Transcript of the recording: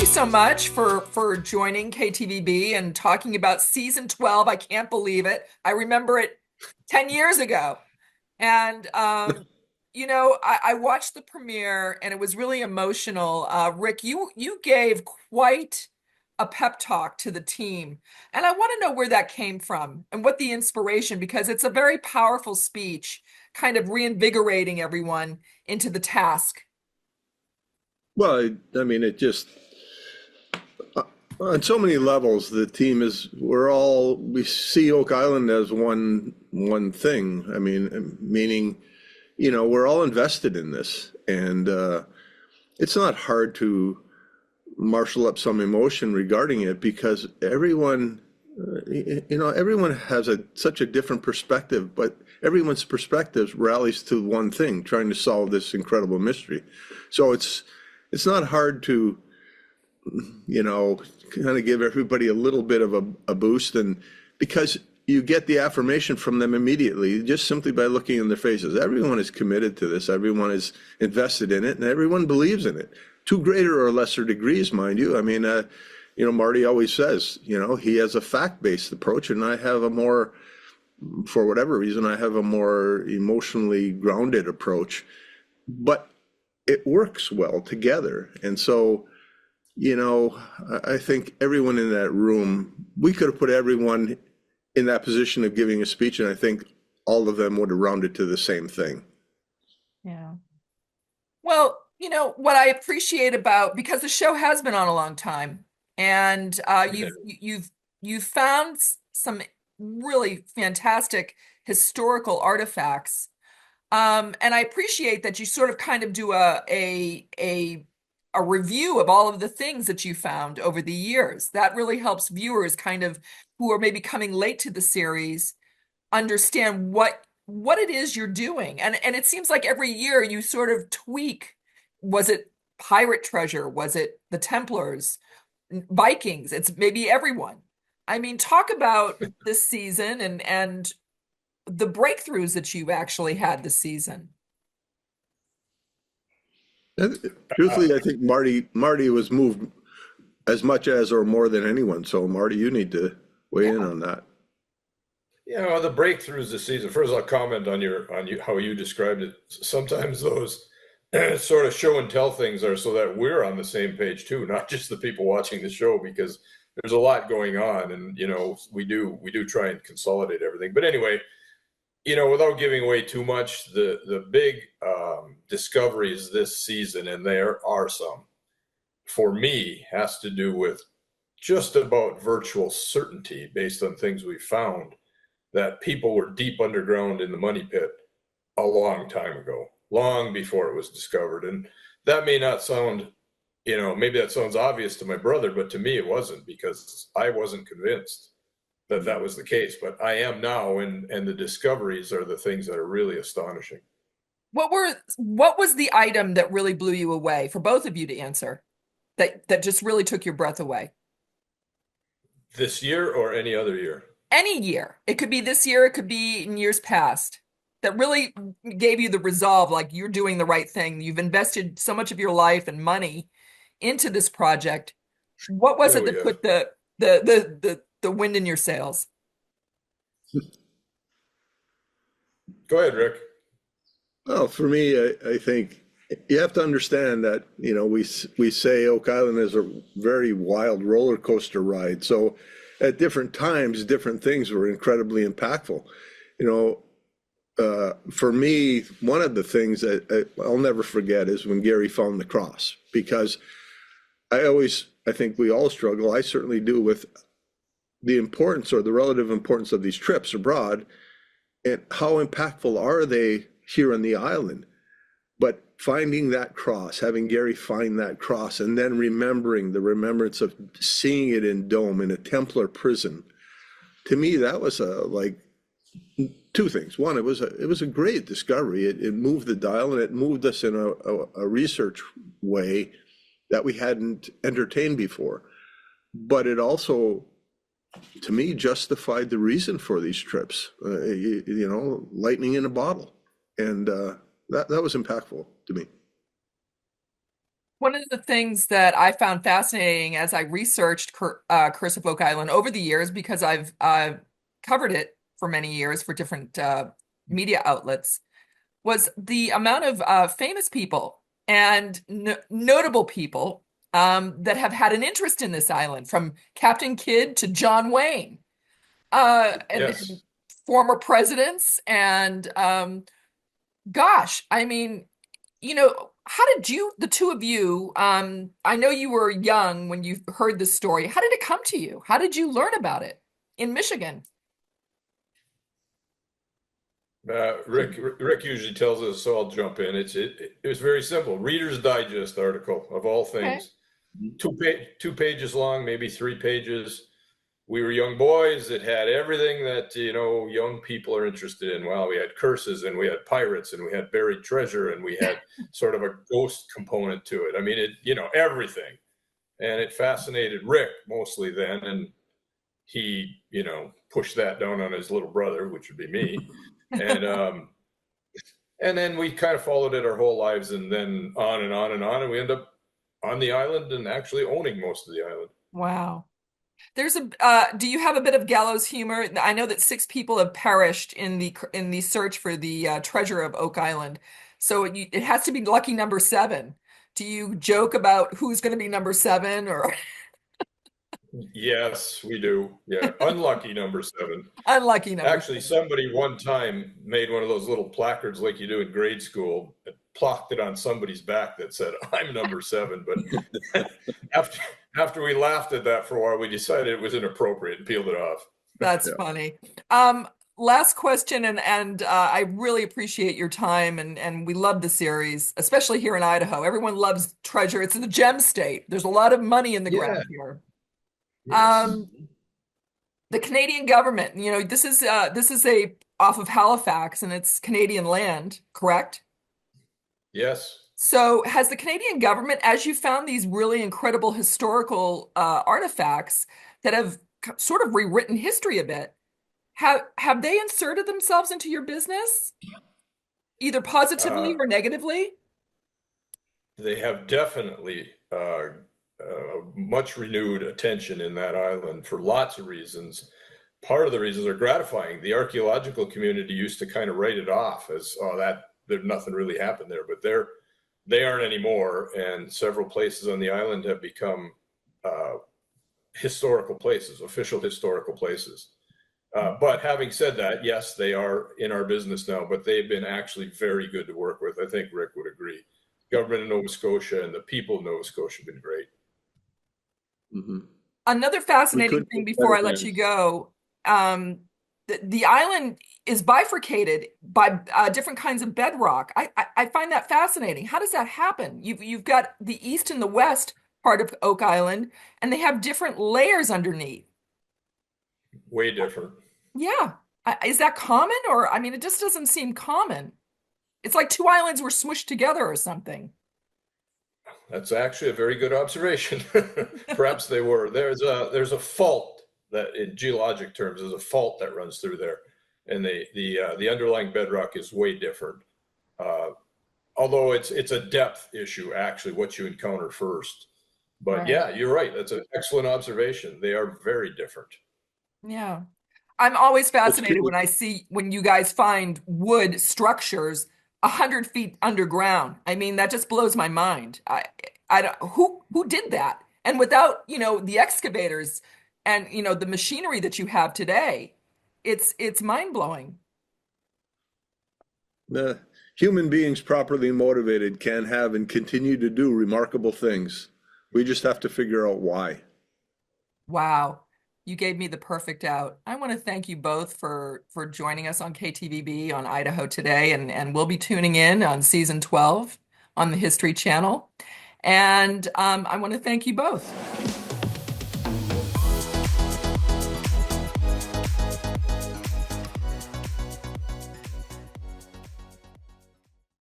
you so much for joining KTVB and talking about season 12. I can't believe it. I remember it 10 years ago. And I watched the premiere and it was really emotional. Rick, you gave quite a pep talk to the team. And I want to know where that came from and what the inspiration, because it's a very powerful speech, kind of reinvigorating everyone into the task. Well, I mean, it just on so many levels, the team is we see Oak Island as one thing. I mean, meaning, we're all invested in this, and it's not hard to marshal up some emotion regarding it because everyone has such a different perspective, but everyone's perspective rallies to one thing, trying to solve this incredible mystery. So it's not hard to, kind of give everybody a little bit of a boost, and because you get the affirmation from them immediately, just simply by looking in their faces. Everyone is committed to this, everyone is invested in it, and everyone believes in it, to greater or lesser degrees, mind you. I mean, Marty always says, he has a fact-based approach, and I have for whatever reason, I have a more emotionally grounded approach, but it works well together. And so, I think everyone in that room, we could have put everyone in that position of giving a speech, and I think all of them would have rounded to the same thing. Yeah. Well, what I appreciate about, because the show has been on a long time, and you've found some really fantastic historical artifacts. And I appreciate that you sort of kind of do a review of all of the things that you found over the years. That really helps viewers kind of who are maybe coming late to the series understand what it is you're doing. And it seems like every year you sort of tweak. Was it pirate treasure? Was it the Templars, Vikings? It's maybe everyone. I mean, talk about this season and the breakthroughs that you actually had this season. And truthfully, I think Marty was moved as much as or more than anyone. So Marty, you need to weigh in Yeah. on that. The breakthroughs this season. First, I'll comment on how you described it. Sometimes those sort of show and tell things are so that we're on the same page too, not just the people watching the show, because there's a lot going on, and we do try and consolidate everything. But anyway, without giving away too much, the big discoveries this season, and there are some, for me, has to do with just about virtual certainty based on things we found that people were deep underground in the money pit a long time ago, long before it was discovered. And that may not sound, maybe that sounds obvious to my brother, but to me it wasn't, because I wasn't convinced that was the case. But I am now, and the discoveries are the things that are really astonishing. What was the item that really blew you away for both of you to answer that just really took your breath away? This year or any other year? Any year. It could be this year, it could be in years past. That really gave you the resolve, like you're doing the right thing. You've invested so much of your life and money into this project. What was it that put the wind in your sails? Go ahead, Rick. Well, for me, I think you have to understand that, we say Oak Island is a very wild roller coaster ride. So at different times, different things were incredibly impactful. For me, one of the things that I'll never forget is when Gary found the cross, because I think we all struggle, I certainly do, with the importance or the relative importance of these trips abroad and how impactful are they here on the island. But finding that cross, having Gary find that cross, and then remembering the remembrance of seeing it in Dome in a Templar prison, to me, that was like two things. One, it was a great discovery. It moved the dial, and it moved us in a research way that we hadn't entertained before. But it also, to me, justified the reason for these trips. Lightning in a bottle, and that was impactful to me. One of the things that I found fascinating as I researched Curse of Oak Island over the years, because I've covered it for many years for different media outlets, was the amount of famous people and no notable people that have had an interest in this island, from Captain Kidd to John Wayne, and Yes. former presidents. And gosh, I mean, how did you, the two of you, I know you were young when you heard this story. How did it come to you? How did you learn about it in Michigan? Rick usually tells us, so I'll jump in. It was very simple. Reader's Digest article of all Okay. things, 2 pages long, maybe 3 pages. We were young boys. It had everything that young people are interested in. Well, we had curses, and we had pirates, and we had buried treasure, and we had sort of a ghost component to it. I mean, everything, and it fascinated Rick mostly then, and he pushed that down on his little brother, which would be me, and and then we kind of followed it our whole lives, and then on and on and on, and we end up on the island and actually owning most of the island. Wow. Do you have a bit of gallows humor? I know that 6 people have perished in the search for the treasure of Oak Island. So it has to be lucky number 7. Do you joke about who's going to be number 7, or Yes, we do. Yeah, unlucky number 7. unlucky number Actually, 7? somebody one time made one of those little placards like you do in grade school and plopped it on somebody's back that said, "I'm number 7." But after after we laughed at that for a while, we decided it was inappropriate and peeled it off. That's Yeah. funny. Last question, and I really appreciate your time, and we love the series, especially here in Idaho. Everyone loves treasure. It's the gem state. There's a lot of money in the Yeah. ground here. Yes. Um, the Canadian government, this is a off of Halifax, and it's Canadian land, correct? Yes. So has the Canadian government, as you found these really incredible historical artifacts that have sort of rewritten history a bit, have they inserted themselves into your business, either positively Uh, or negatively? they have definitely much renewed attention in that island for lots of reasons. Part of the reasons are gratifying. The archaeological community used to kind of write it off as, oh, that there's nothing really happened there, but they aren't anymore. And several places on the island have become uh, historical places, official historical places. But having said that, yes, they are in our business now, but they've been actually very good to work with. I think Rick would agree. Government of Nova Scotia and the people of Nova Scotia have been great. Mhm. Another We fascinating couldn't thing get before better I let you friends. go, the island is bifurcated by different kinds of bedrock. I find that fascinating. How does that happen? You've got the east and the west part of Oak Island, and they have different layers underneath. Way different. Yeah. Is that common? Or, I mean, it just doesn't seem common. It's like 2 islands were smushed together or something. That's actually a very good observation. Perhaps they were. There's a fault that, in geologic terms, is a fault that runs through there, and the underlying bedrock is way different. Uh, Although it's a depth issue, actually, what you encounter first. But Right. yeah, you're right. That's an excellent observation. They are very different. Yeah. I'm always It's fascinated curious. when you guys find wood structures 100 feet underground. I mean, that just blows my mind. I don't, who did that? And without, the excavators and, the machinery that you have today, it's mind blowing. Uh, Human beings properly motivated can have and continue to do remarkable things. We just have to figure out why. Wow. You gave me the perfect out. I want to thank you both for joining us on KTVB on Idaho Today, and we'll be tuning in on season 12 on the History Channel. And I want to thank you both.